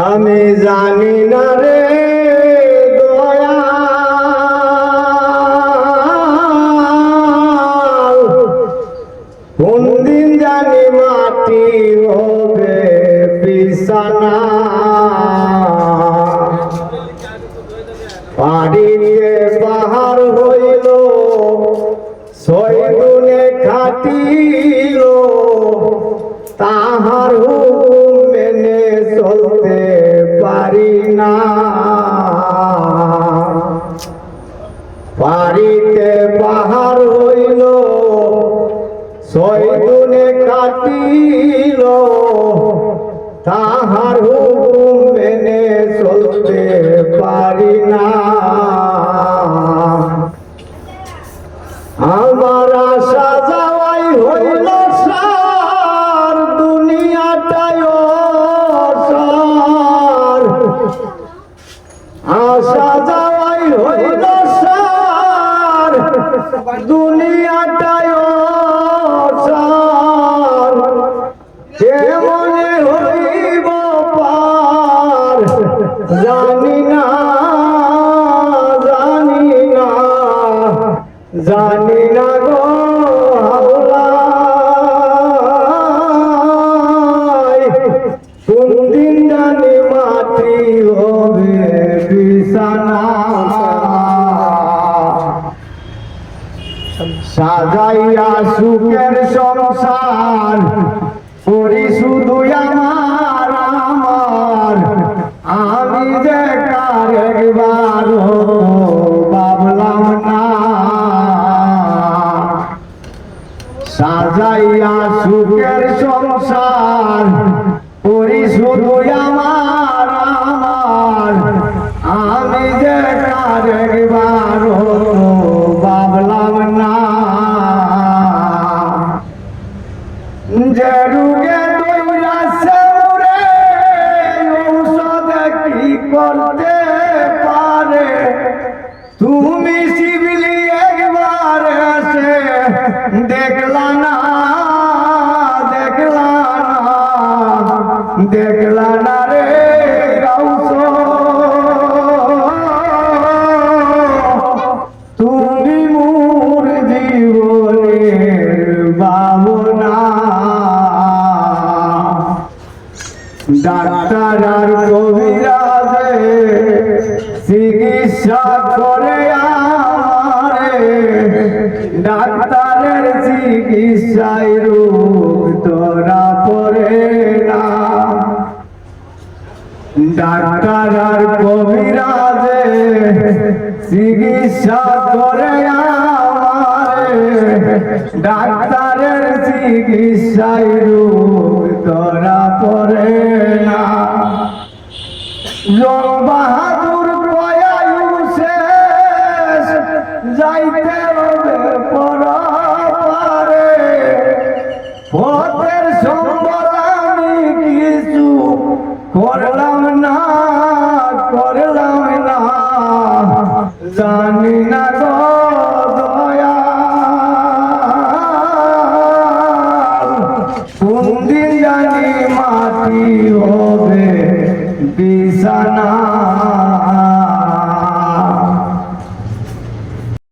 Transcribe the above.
আমি জানি না রে দয়াল, কোন দিন জানি মাটি হবে বিছানা। পাড়িতে পাহাড় হইল, ছয় গুণে খাটিল, তাহার হুকুম মেনে চলতে পারি না। পাড়িতে পাহাড় হইল, ছয় গুণে কাটিল, তাহার হুকুম মেনে চলতে পারি না। আমার আশা যাওয়াই হইল সার, দুনিয়াটাই সার। আশা যাওয়াই হইল সার, দুনিয়াটাই সার। কেমনে হইব পার জানি না, জানি না, জানি না গো হাওলাই, কোন দিন জানি মাটি হবে বিছানা। সাজাইয়া সুখের সংসার করি শুধু আমার আমার, আমি যে কার একবার ভাবলাম না। সাজাইয়া সুখের সংসার করি শুধু আমার আমার, আমি যে কার একবার ভাবলাম না। যে রোগে দৌড়াছে মোরে, ঔষধ কি করতে পারে? তুমি শিবলি একবার এসে দেখলা না, দেখলা না, দেখলা না রে গাউস। তুমি মোর জীবনের ভাবনা। ডাক্তার আর কবিরাজে চিকিৎসা করে আমারে, ডাক্তারের চিকিৎসায় রোগ ধরা পড়ে না। ডাক্তার আর কবিরাজে চিকিৎসা করে আমারে, ডাক্তারের চিকিৎসায় রোগ ধরা পড়ে না।